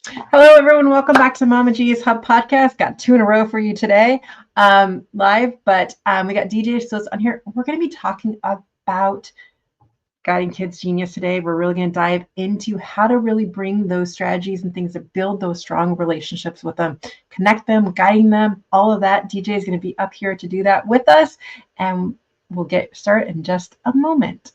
Hello, everyone. Welcome back to Mama G's Hub Podcast. Got two in a row for you today, live, but we got DJ Stutz on here. We're going to be talking about guiding kids genius today. We're really going to dive into how to really bring those strategies and things that build those strong relationships with them, connect them, guiding them, all of that. DJ is going to be up here to do that with us, and we'll get started in just a moment.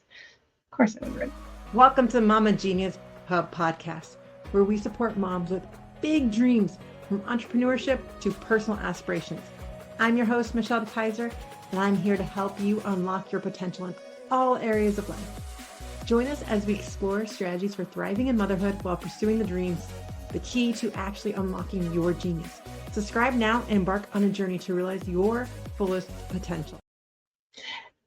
Of course, I was ready. Welcome to Mama Genius Hub Podcast, where we support moms with big dreams, from entrepreneurship to personal aspirations. I'm your host, Michelle DeKeyser, and I'm here to help you unlock your potential in all areas of life. Join us as we explore strategies for thriving in motherhood while pursuing the dreams, the key to actually unlocking your genius. Subscribe now and embark on a journey to realize your fullest potential.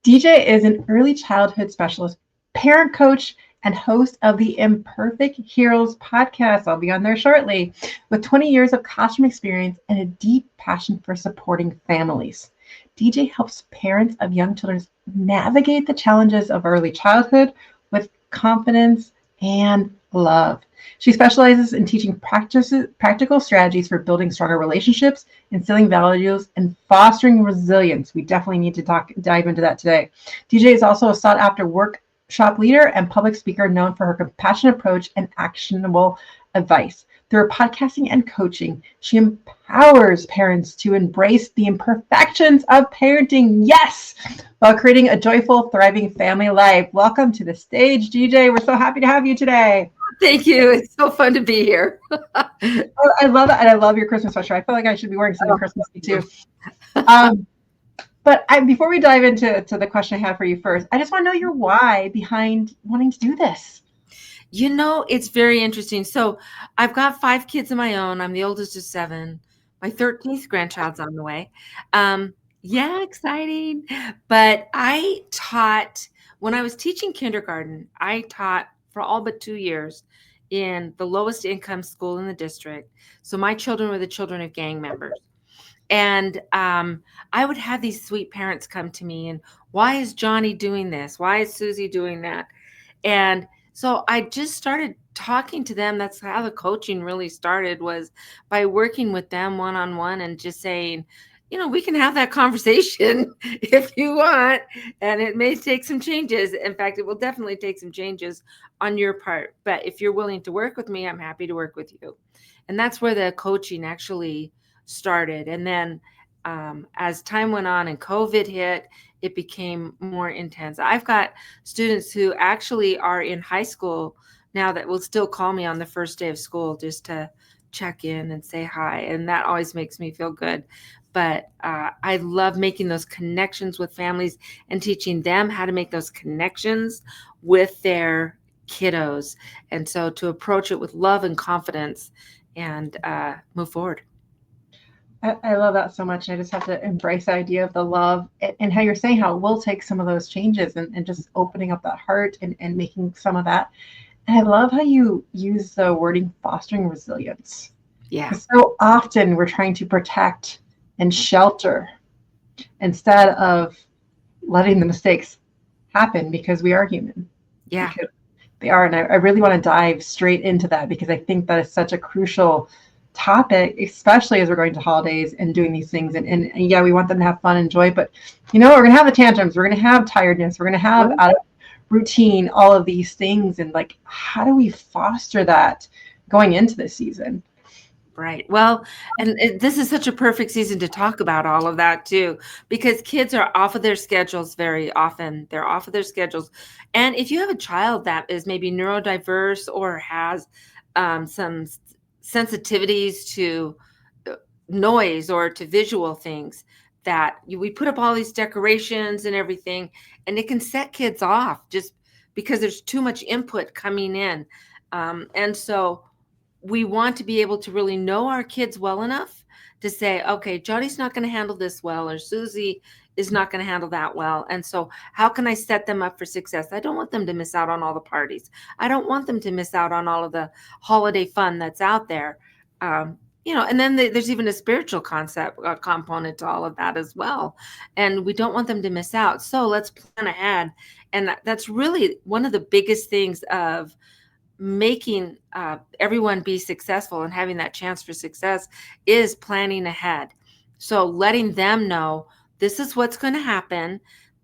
DJ is an early childhood specialist, parent coach, and host of the Imperfect Heroes podcast. I'll be on there shortly. With 20 years of classroom experience and a deep passion for supporting families, DJ helps parents of young children navigate the challenges of early childhood with confidence and love. She specializes in teaching practical strategies for building stronger relationships, instilling values, and fostering resilience. We definitely need to dive into that today. DJ is also a sought-after workshop leader and public speaker known for her compassionate approach and actionable advice. Through her podcasting and coaching, she empowers parents to embrace the imperfections of parenting, yes, while creating a joyful, thriving family life. Welcome to the stage, DJ. We're so happy to have you today. Thank you. It's so fun to be here. Oh, I love it. And I love your Christmas sweatshirt. I feel like I should be wearing something Christmassy too. But before we dive into the question I have for you first, I just want to know your why behind wanting to do this. You know, it's very interesting. So I've got 5 kids of my own. I'm the oldest of 7. My 13th grandchild's on the way. Yeah, exciting. But I taught, when I was teaching kindergarten, I taught for all but 2 years in the lowest income school in the district. So my children were the children of gang members. And I would have these sweet parents come to me and, why is Johnny doing this? Why is Susie doing that? And so I just started talking to them. That's how the coaching really started, was by working with them one-on-one and just saying, you know, we can have that conversation if you want, and it may take some changes. In fact, it will definitely take some changes on your part. But if you're willing to work with me, I'm happy to work with you. And that's where the coaching actually started. And then as time went on and COVID hit, it became more intense. I've got students who actually are in high school now that will still call me on the first day of school just to check in and say hi. And that always makes me feel good. But I love making those connections with families and teaching them how to make those connections with their kiddos. And so to approach it with love and confidence and move forward. I love that so much. I just have to embrace the idea of the love and how you're saying how it will take some of those changes and just opening up that heart and making some of that. And I love how you use the wording fostering resilience. Yeah. So often we're trying to protect and shelter instead of letting the mistakes happen, because we are human. Yeah. Because they are. And I really want to dive straight into that, because I think that is such a crucial topic, especially as we're going to holidays and doing these things. And yeah, we want them to have fun and joy, but you know, we're going to have the tantrums, we're going to have tiredness, we're going to have out of routine, all of these things. And like, how do we foster that going into this season? Right. Well, and this is such a perfect season to talk about all of that too, because kids are off of their schedules very often. They're off of their schedules. And if you have a child that is maybe neurodiverse or has some sensitivities to noise or to visual things, that we put up all these decorations and everything, and it can set kids off just because there's too much input coming in. And so we want to be able to really know our kids well enough to say, okay, Johnny's not going to handle this well, or Susie is not going to handle that well. And so how can I set them up for success? I don't want them to miss out on all the parties. I don't want them to miss out on all of the holiday fun that's out there. You know, and then there's even a spiritual component to all of that as well. And we don't want them to miss out. So let's plan ahead. And that's really one of the biggest things of making everyone be successful and having that chance for success is planning ahead. So letting them know this is what's going to happen.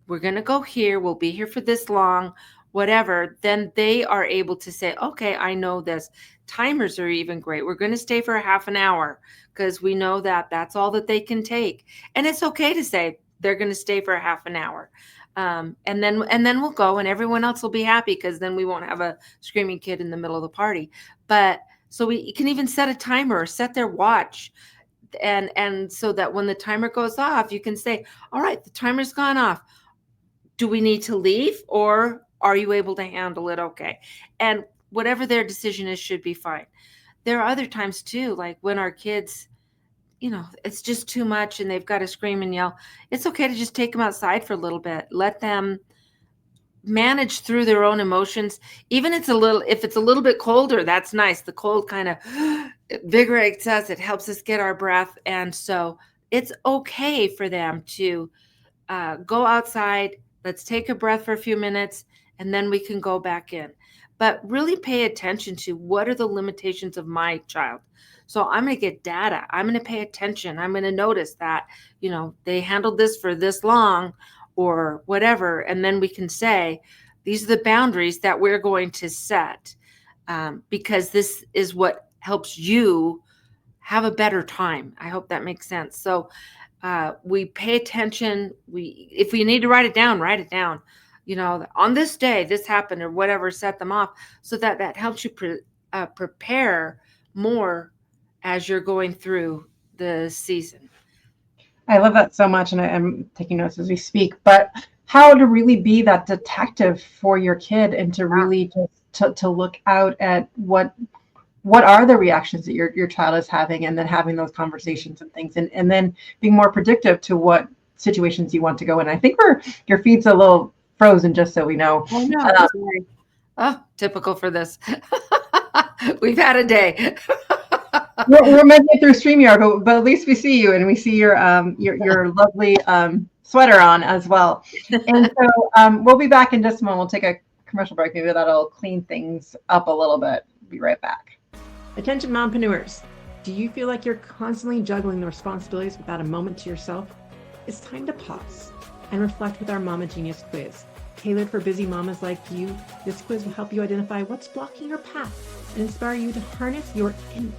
We're going to go here. We'll be here for this long, whatever. Then they are able to say, okay, I know this. Timers are even great. We're going to stay for a half an hour because we know that that's all that they can take. And it's okay to say they're going to stay for a half an hour. And then we'll go and everyone else will be happy because then we won't have a screaming kid in the middle of the party. But so we can even set a timer or set their watch, and so that when the timer goes off, you can say, all right, the timer's gone off. Do we need to leave, or are you able to handle it okay? And whatever their decision is should be fine. There are other times too, like when our kids, it's just too much and they've got to scream and yell. It's okay to just take them outside for a little bit. Let them manage through their own emotions. Even if it's a little bit colder, that's nice. The cold kind of invigorates us. It helps us get our breath. And so it's okay for them to go outside. Let's take a breath for a few minutes and then we can go back in. But really pay attention to what are the limitations of my child. So I'm going to get data. I'm going to pay attention. I'm going to notice that, they handled this for this long or whatever. And then we can say, these are the boundaries that we're going to set, because this is what helps you have a better time. I hope that makes sense. So we pay attention. If we need to write it down, write it down. On this day, this happened or whatever, set them off so that helps you prepare more as you're going through the season. I love that so much, and I'm taking notes as we speak. But how to really be that detective for your kid, and to really just to look out at what are the reactions that your child is having, and then having those conversations and things, and then being more predictive to what situations you want to go in. I think your feed's a little frozen, just so we know. Oh no, sorry. Oh, typical for this. We've had a day. we're midway through StreamYard, but at least we see you, and we see your lovely sweater on as well. And so we'll be back in just a moment. We'll take a commercial break. Maybe that'll clean things up a little bit. Be right back. Attention mompreneurs. Do you feel like you're constantly juggling the responsibilities without a moment to yourself? It's time to pause and reflect with our Mama Genius quiz. Tailored for busy mamas like you, this quiz will help you identify what's blocking your path and inspire you to harness your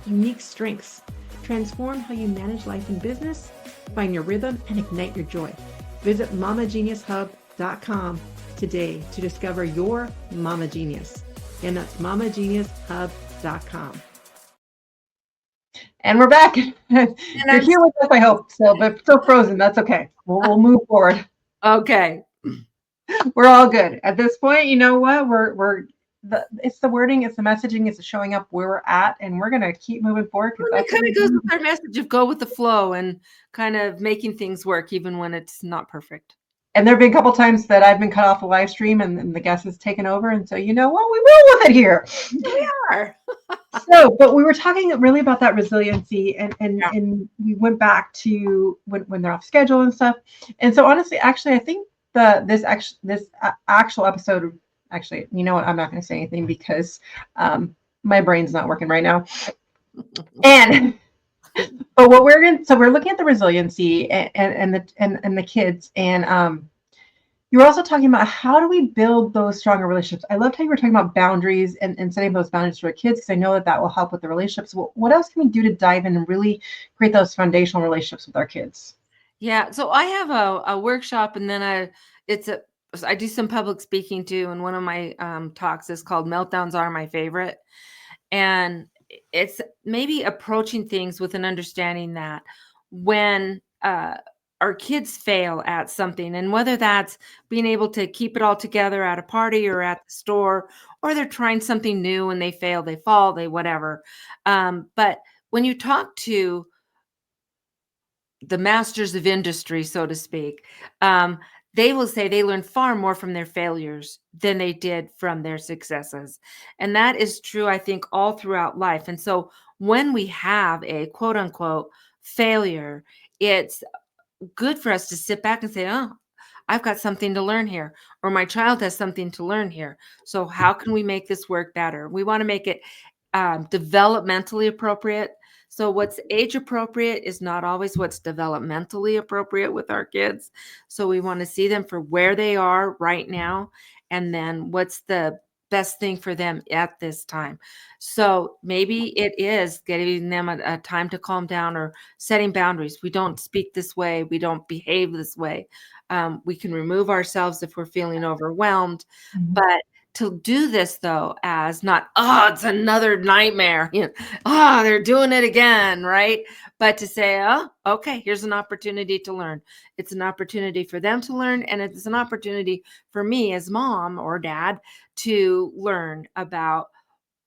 unique strengths, transform how you manage life and business, find your rhythm, and ignite your joy. Visit mamageniushub.com today to discover your Mama Genius. Again, that's mamageniushub.com. And we're back. You're here with us, I hope, still, but still frozen. That's okay. We'll move forward. Okay. We're all good at this point. You know what? It's the wording, it's the messaging, it's the showing up where we're at, and we're gonna keep moving forward. Well, that kind of goes with our message of go with the flow and kind of making things work even when it's not perfect. And there have been a couple times that I've been cut off a live stream and the guest has taken over, and so you know what? We roll with it here. We are. So, but we were talking really about that resiliency, and we went back to when they're off schedule and stuff. And so honestly, actually, I think this actual episode, actually, you know what? I'm not going to say anything because my brain's not working right now. But what we're looking at the resiliency and the kids, and you're also talking about how do we build those stronger relationships. I loved how you were talking about boundaries and setting those boundaries for our kids, because I know that will help with the relationships. What else can we do to dive in and really create those foundational relationships with our kids? Yeah, so I have a workshop, and then I do some public speaking too, and one of my talks is called Meltdowns Are My Favorite. And it's maybe approaching things with an understanding that when our kids fail at something, and whether that's being able to keep it all together at a party or at the store, or they're trying something new and they fail, they fall, they whatever. But when you talk to the masters of industry, so to speak, they will say they learn far more from their failures than they did from their successes. And that is true, I think, all throughout life. And so when we have a quote unquote failure, it's good for us to sit back and say, oh, I've got something to learn here, or my child has something to learn here. So how can we make this work better? We want to make it developmentally appropriate. So what's age appropriate is not always what's developmentally appropriate with our kids. So we want to see them for where they are right now, and then what's the best thing for them at this time. So maybe it is getting them a time to calm down, or setting boundaries. We don't speak this way. We don't behave this way. We can remove ourselves if we're feeling overwhelmed. Mhm. But to do this, though, as not, oh, it's another nightmare. Oh, they're doing it again, right? But to say, oh, okay, here's an opportunity to learn. It's an opportunity for them to learn, and it's an opportunity for me as mom or dad to learn about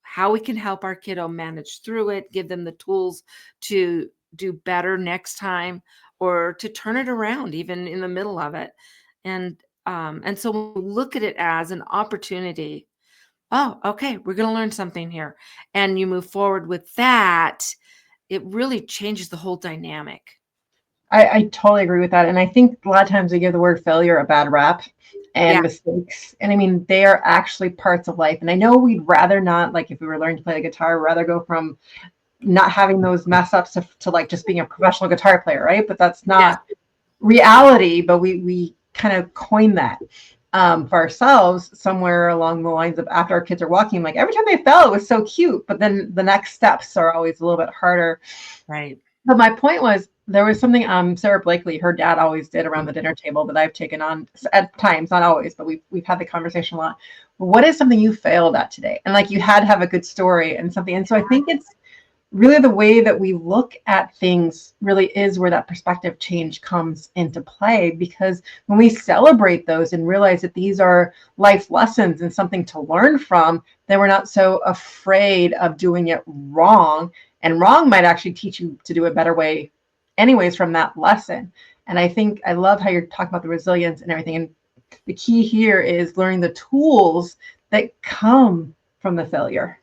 how we can help our kiddo manage through it, give them the tools to do better next time, or to turn it around even in the middle of it. And so we look at it as an opportunity. Oh, okay, we're going to learn something here. And you move forward with that, it really changes the whole dynamic. I totally agree with that. And I think a lot of times we give the word failure a bad rap and Yeah. mistakes. And I mean, they are actually parts of life. And I know we'd rather not, like if we were learning to play the guitar, rather go from not having those mess ups to like just being a professional guitar player, right? But that's Yes. not reality. But we kind of coined that for ourselves somewhere along the lines of after our kids are walking, like every time they fell, it was so cute. But then the next steps are always a little bit harder. Right. But my point was there was something Sarah Blakely, her dad always did around the dinner table that I've taken on at times, not always, but we've had the conversation a lot. What is something you failed at today? And like you had to have a good story and something. And so I think it's really the way that we look at things really is where that perspective change comes into play, because when we celebrate those and realize that these are life lessons and something to learn from, then we're not so afraid of doing it wrong, and wrong might actually teach you to do a better way anyways from that lesson. And I think I love how you're talking about the resilience and everything, and the key here is learning the tools that come from the failure.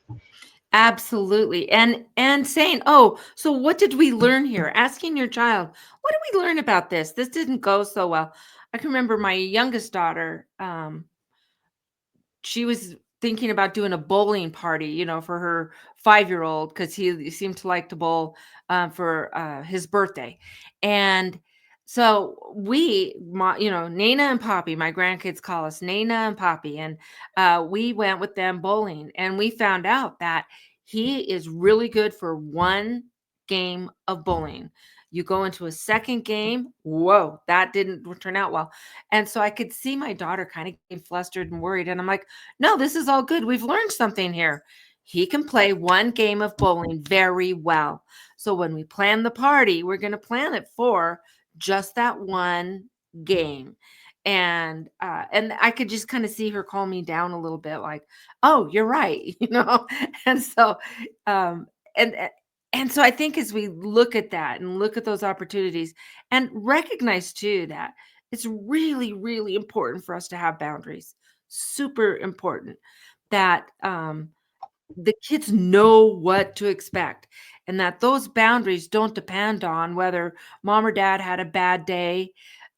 Absolutely. And saying, "Oh, so what did we learn here?" Asking your child, "What did we learn about this? This didn't go so well." I can remember my youngest daughter, she was thinking about doing a bowling party, for her 5-year-old, because he seemed to like to bowl for his birthday. And so Nana and Poppy, my grandkids call us Nana and Poppy, and we went with them bowling, and we found out that he is really good for one game of bowling. You go into a second game, whoa, that didn't turn out well. And so I could see my daughter kind of getting flustered and worried. And I'm like, no, this is all good. We've learned something here. He can play one game of bowling very well. So when we plan the party, we're going to plan it for just that one game. And I could just kind of see her calm me down a little bit, like, oh, you're right, And so um and and so I think as we look at that and look at those opportunities, and recognize too that it's really, really important for us to have boundaries. Super important that the kids know what to expect, and that those boundaries don't depend on whether mom or dad had a bad day,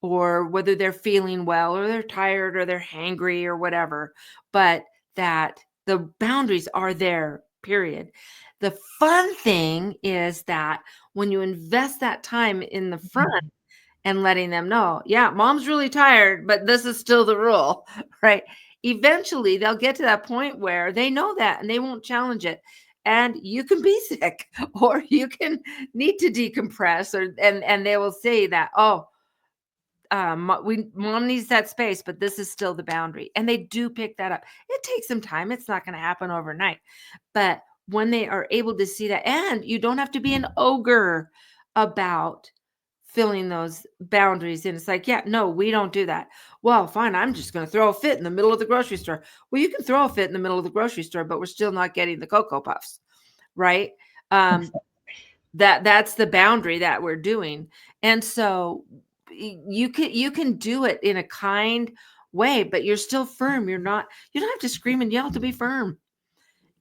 or whether they're feeling well, or they're tired, or they're hangry, or whatever, but that the boundaries are there, period. The fun thing is that when you invest that time in the front and letting them know, yeah, mom's really tired, but this is still the rule, right? Eventually, they'll get to that point where they know that and they won't challenge it. And you can be sick, or you can need to decompress, and they will say that, oh, mom needs that space, but this is still the boundary. And they do pick that up. It takes some time. It's not going to happen overnight. But when they are able to see that, and you don't have to be an ogre about filling those boundaries in. It's like, yeah, no, we don't do that. Well, fine, I'm just going to throw a fit in the middle of the grocery store. Well, you can throw a fit in the middle of the grocery store, but we're still not getting the Cocoa Puffs, right? Um, that's the boundary that we're doing. And so you can do it in a kind way, but you're still firm. You don't have to scream and yell to be firm.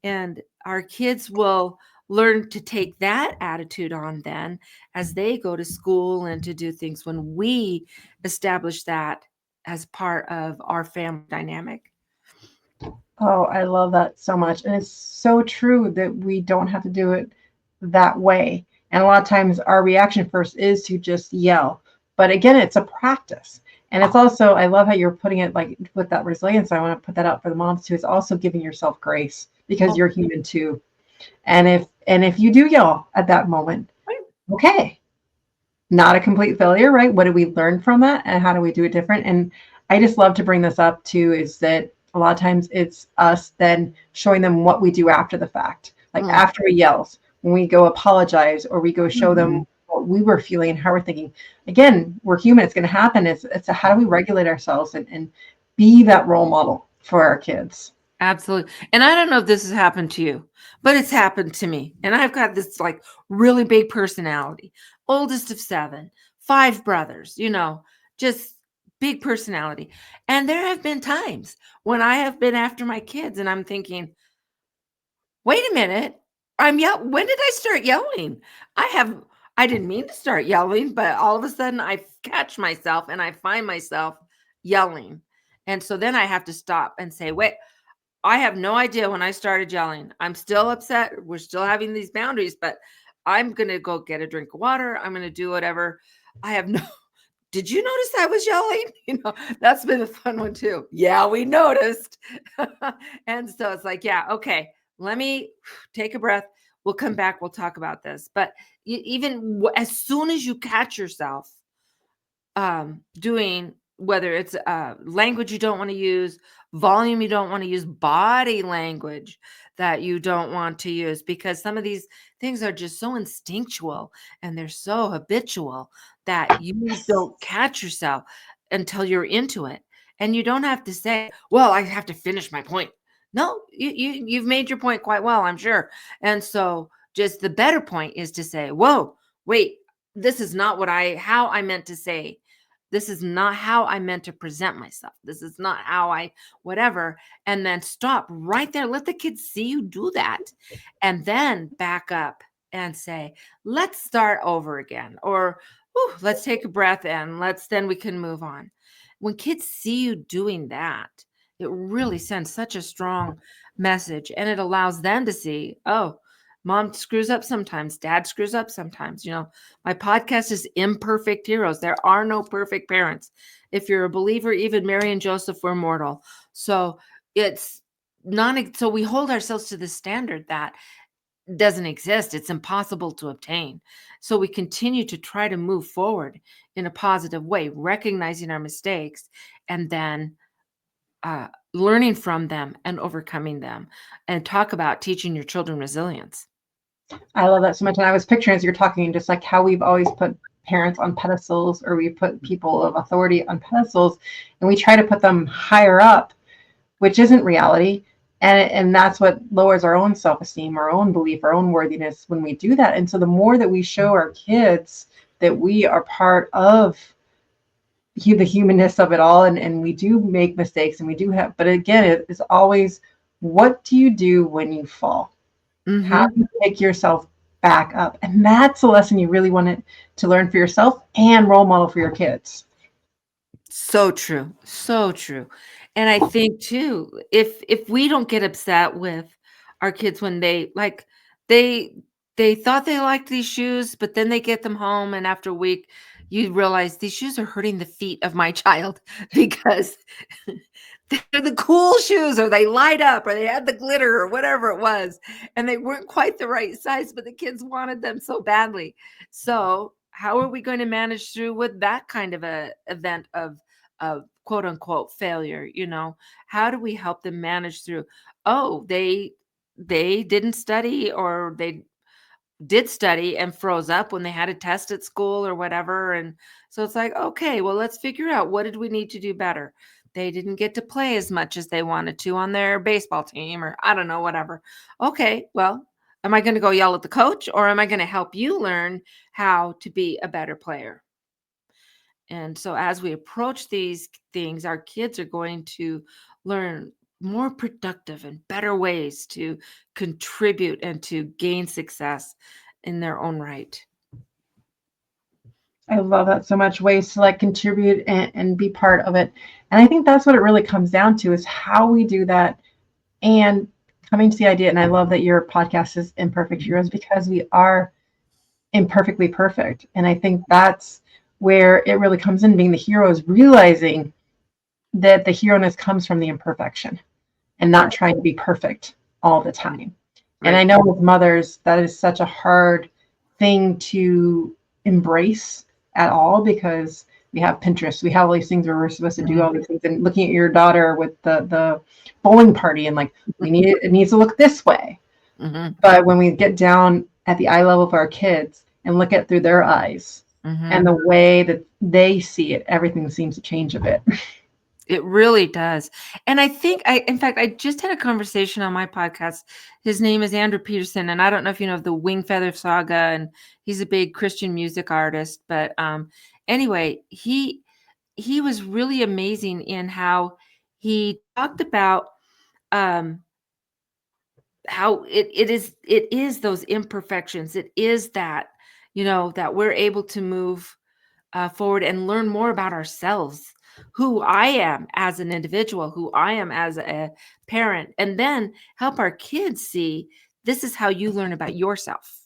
And our kids will learn to take that attitude on then as they go to school and to do things, when we establish that as part of our family dynamic. Oh, I love that so much. And it's so true that we don't have to do it that way. And a lot of times our reaction first is to just yell. But again, it's a practice. And it's also, I love how you're putting it like with that resilience. I want to put that out for the moms too. It's also giving yourself grace because Oh, you're human too. And if you do yell at that moment, right. okay, not a complete failure, right? What do we learn from that and how do we do it different? And I just love to bring this up too, is that a lot of times it's us then showing them what we do after the fact, like Mm. after he yells, when we go apologize or we go show Mhm. them what we were feeling and how we're thinking. Again, we're human, it's going to happen. It's a, how do we regulate ourselves and be that role model for our kids? Absolutely. And I don't know if this has happened to you, but it's happened to me. And I've got this like really big personality, oldest of 7, 5 brothers, just big personality. And there have been times when I have been after my kids and I'm thinking, wait a minute, when did I start yelling? I have, I didn't mean to start yelling, but all of a sudden I catch myself and I find myself yelling. And so then I have to stop and say, wait, I have no idea when I started yelling. I'm still upset. We're still having these boundaries, but I'm going to go get a drink of water. I'm going to do whatever. I have no. Did you notice I was yelling? That's been a fun one too. Yeah, we noticed. And so it's like, yeah, okay, let me take a breath. We'll come back. We'll talk about this. But even as soon as you catch yourself doing, whether it's language you don't want to use, volume you don't want to use, body language that you don't want to use, because some of these things are just so instinctual and they're so habitual that you don't catch yourself until you're into it. And you don't have to say, well, I have to finish my point. No, you've made your point quite well, I'm sure. And so just the better point is to say, whoa, wait, this is not how I meant to say. This is not how I meant to present myself. This is not how whatever. And then stop right there. Let the kids see you do that. And then back up and say, let's start over again. Or let's take a breath and then we can move on. When kids see you doing that, it really sends such a strong message, and it allows them to see, oh, mom screws up sometimes, dad screws up sometimes. My podcast is Imperfect Heroes. There are no perfect parents. If you're a believer, even Mary and Joseph were mortal. So it's so we hold ourselves to the standard that doesn't exist. It's impossible to obtain. So we continue to try to move forward in a positive way, recognizing our mistakes and then learning from them and overcoming them, and talk about teaching your children resilience. I love that so much. And I was picturing as you're talking, just like how we've always put parents on pedestals or we put people of authority on pedestals and we try to put them higher up, which isn't reality. And that's what lowers our own self-esteem, our own belief, our own worthiness when we do that. And so the more that we show our kids that we are part of the humanness of it all, and we do make mistakes and we do have, but again, it is always, what do you do when you fall? How Mm-hmm. do you pick yourself back up? And that's a lesson you really want to learn for yourself and role model for your kids. So true. So true. And I think too, if we don't get upset with our kids when they they thought they liked these shoes, but then they get them home and after a week you realize these shoes are hurting the feet of my child because they're the cool shoes, or they light up, or they had the glitter, or whatever it was, and they weren't quite the right size, but the kids wanted them so badly. So how are we going to manage through with that kind of a event of quote unquote failure? How do we help them manage through? Oh, they didn't study, or they did study and froze up when they had a test at school or whatever. And so it's like, okay, well, let's figure out, what did we need to do better? They didn't get to play as much as they wanted to on their baseball team, or I don't know, whatever. Okay, well, am I going to go yell at the coach, or am I going to help you learn how to be a better player? And so as we approach these things, our kids are going to learn more productive and better ways to contribute and to gain success in their own right. I love that so much. Ways to like contribute and be part of it. And I think that's what it really comes down to is how we do that and coming to the idea. And I love that your podcast is Imperfect Heroes because we are imperfectly perfect. And I think that's where it really comes in being the heroes, realizing that the hero-ness comes from the imperfection and not trying to be perfect all the time. And I Right. know with mothers, that is such a hard thing to embrace at all because we have Pinterest, we have all these things where we're supposed to do all these things, and looking at your daughter with the bowling party and like it needs to look this way. Mm-hmm. But when we get down at the eye level of our kids and look at through their eyes Mm-hmm. and the way that they see it, everything seems to change a bit. It really does. And I think in fact, I just had a conversation on my podcast. His name is Andrew Peterson. And I don't know if you know of the Wing Feather Saga, and he's a big Christian music artist. But anyway, he was really amazing in how he talked about um, how it is those imperfections. It is that, that we're able to move forward and learn more about ourselves, who I am as an individual, who I am as a parent, and then help our kids see this is how you learn about yourself.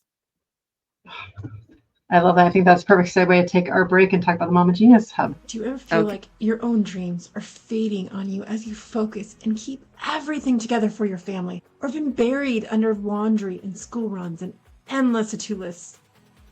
I love that. I think that's a perfect segue to take our break and talk about the Mama Genius Hub. Do you ever feel Okay. like your own dreams are fading on you as you focus and keep everything together for your family? Or been buried under laundry and school runs and endless to-do lists?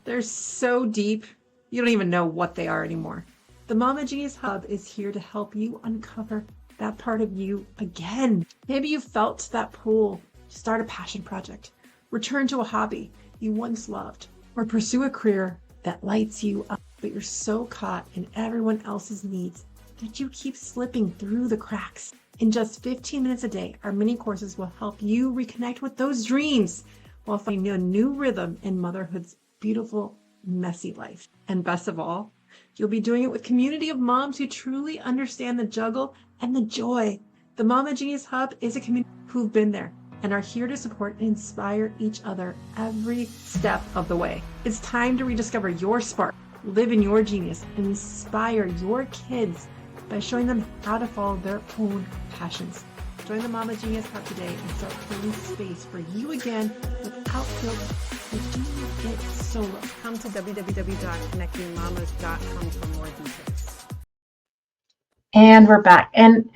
They're so deep, you don't even know what they are anymore. The Mama Genius Hub is here to help you uncover that part of you again. Maybe you felt that pull to start a passion project, return to a hobby you once loved, or pursue a career that lights you up, but you're so caught in everyone else's needs that you keep slipping through the cracks. In just 15 minutes a day, our mini courses will help you reconnect with those dreams while finding a new rhythm in motherhood's beautiful, messy life. And best of all, you'll be doing it with a community of moms who truly understand the juggle and the joy. The Mama Genius Hub is a community who've been there and are here to support and inspire each other every step of the way. It's time to rediscover your spark, live in your genius, and inspire your kids by showing them how to follow their own passions. Join the Mama Genius Hub today and start creating space for you again without guilt and doing it solo. Come to www.connectingmamas.com for more details. And we're back. And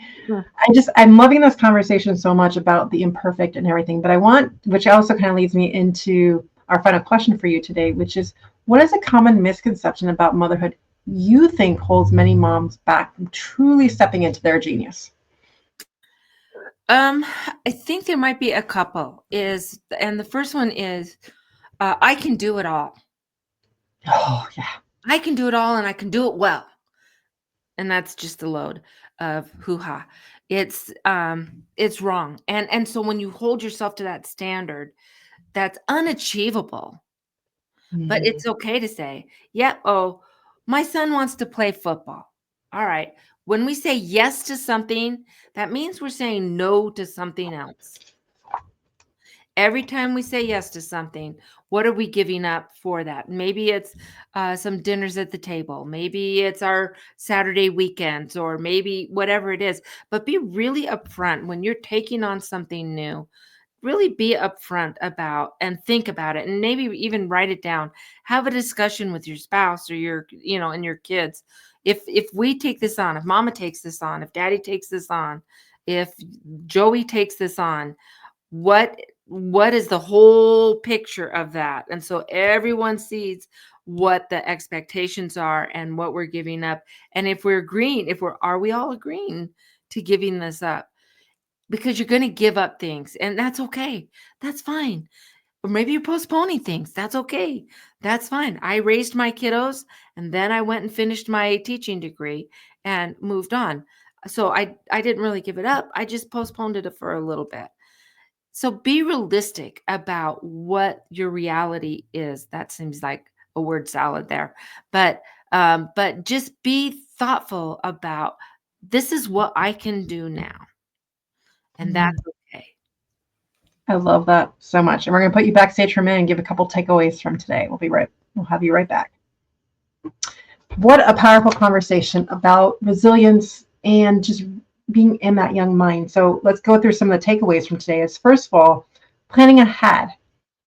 I'm loving this conversation so much about the imperfect and everything, but which also kind of leads me into our final question for you today, which is, what is a common misconception about motherhood you think holds many moms back from truly stepping into their genius? I think there might be a couple and the first one is, I can do it all. Oh yeah. I can do it all and I can do it well. And that's just a load of hoo-ha. It's wrong. And so when you hold yourself to that standard, that's unachievable. But it's okay to say, yeah, my son wants to play football. All right. When we say yes to something, that means we're saying no to something else. Every time we say yes to something, what are we giving up for that? Maybe it's some dinners at the table. Maybe it's our Saturday weekends, or maybe whatever it is. But be really upfront when you're taking on something new. Really be upfront about and think about it, and maybe even write it down. Have a discussion with your spouse or and your kids. If we take this on, if mama takes this on, if daddy takes this on, if Joey takes this on, what is the whole picture of that? And so everyone sees what the expectations are and what we're giving up. And if we're agreeing, are we all agreeing to giving this up? Because you're going to give up things, and that's okay. That's fine. Or maybe you're postponing things. That's okay. That's fine. I raised my kiddos, and then I went and finished my teaching degree and moved on. So I didn't really give it up. I just postponed it for a little bit. So be realistic about what your reality is. That seems like a word salad there, but just be thoughtful about, this is what I can do now. And that's okay. I love that so much. And we're going to put you backstage for a minute and give a couple takeaways from today. We'll have you right back. What a powerful conversation about resilience and just being in that young mind. So let's go through some of the takeaways from today. Is first of all, planning ahead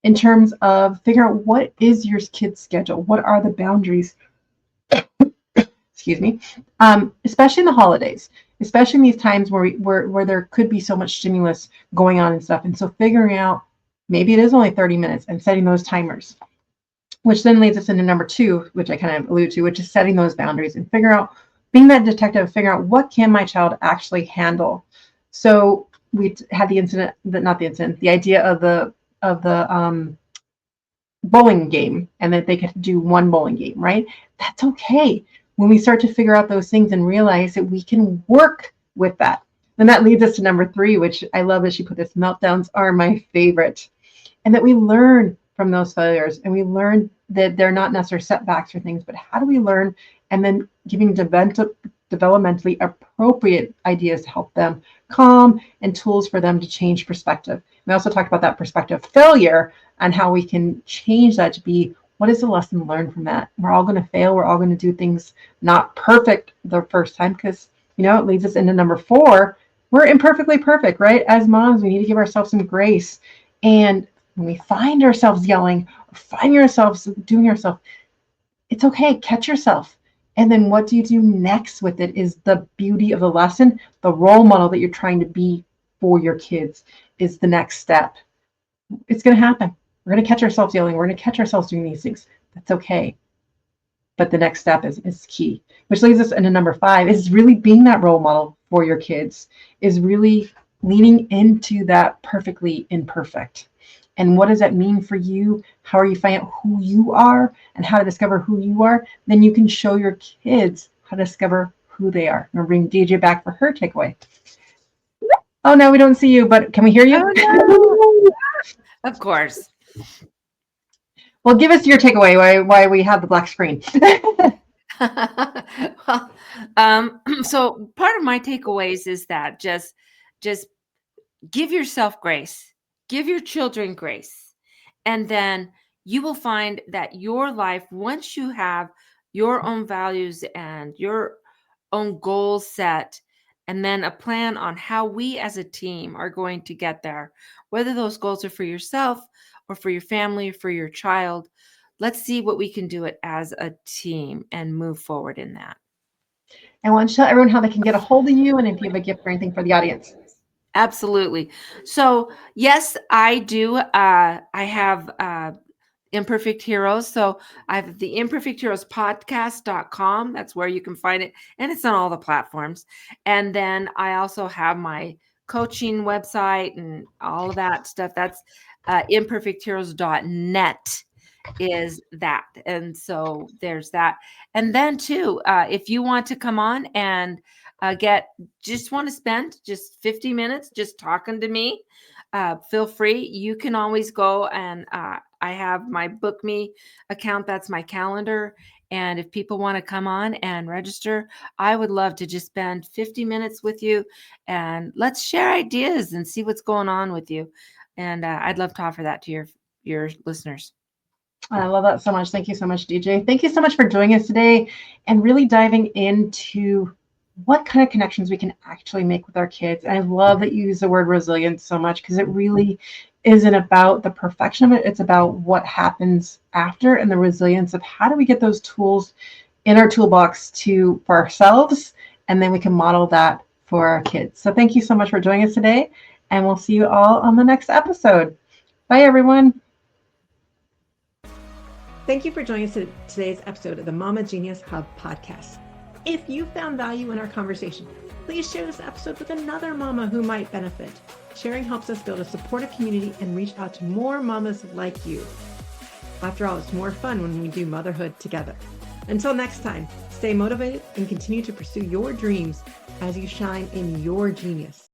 in terms of figuring out what is your kid's schedule, what are the boundaries, excuse me, especially in the holidays, especially in these times where there could be so much stimulus going on and stuff. And so figuring out maybe it is only 30 minutes and setting those timers, which then leads us into number 2, which I kind of alluded to, which is setting those boundaries and figure out, being that detective, figure out what can my child actually handle. So we had the idea of the bowling game, and that they could do one bowling game, right? That's okay. When we start to figure out those things and realize that we can work with that. Then that leads us to number 3, which I love that she put this, meltdowns are my favorite. And that we learn from those failures, and we learn that they're not necessarily setbacks or things, but how do we learn, and then giving developmentally appropriate ideas to help them calm and tools for them to change perspective. We also talked about that perspective failure and how we can change that to be, what is the lesson learned from that? We're all going to fail. We're all going to do things not perfect the first time, because, it leads us into number 4. We're imperfectly perfect, right? As moms, we need to give ourselves some grace. And when we find ourselves yelling or find ourselves doing yourself, it's okay. Catch yourself. And then what do you do next with it is the beauty of the lesson. The role model that you're trying to be for your kids is the next step. It's going to happen. We're going to catch ourselves yelling. We're going to catch ourselves doing these things. That's okay. But the next step is key, which leads us into number 5, is really being that role model for your kids, is really leaning into that perfectly imperfect. And what does that mean for you? How are you finding out who you are and how to discover who you are? Then you can show your kids how to discover who they are. I'm going to bring DJ back for her takeaway. Oh, no, we don't see you, but can we hear you? Oh, no. Of course. Well, give us your takeaway, why we have the black screen. Well, so part of my takeaways is that just give yourself grace, give your children grace, and then you will find that your life, once you have your own values and your own goals set, and then a plan on how we as a team are going to get there, whether those goals are for yourself or for your family or for your child, let's see what we can do it as a team and move forward in that. I want to tell everyone how they can get a hold of you, and if you have a gift or anything for the audience. Absolutely. So yes, I do. I have Imperfect Heroes. So I have the Imperfect Heroes Poscast.com. That's where you can find it. And it's on all the platforms. And then I also have my coaching website and all of that stuff. That's imperfectheroes.net is that. And so there's that. And then too, if you want to come on and want to spend just 50 minutes just talking to me, feel free. You can always go and I have my Book Me account. That's my calendar. And if people want to come on and register, I would love to just spend 50 minutes with you and let's share ideas and see what's going on with you. And I'd love to offer that to your listeners. I love that so much. Thank you so much, DJ. Thank you so much for joining us today and really diving into what kind of connections we can actually make with our kids. And I love that you use the word resilience so much, because it really isn't about the perfection of it. It's about what happens after and the resilience of how do we get those tools in our toolbox for ourselves, and then we can model that for our kids. So thank you so much for joining us today, and we'll see you all on the next episode. Bye, everyone. Thank you for joining us in today's episode of the Mama Genius Hub podcast. If you found value in our conversation, please share this episode with another mama who might benefit. Sharing helps us build a supportive community and reach out to more mamas like you. After all, it's more fun when we do motherhood together. Until next time, stay motivated and continue to pursue your dreams as you shine in your genius.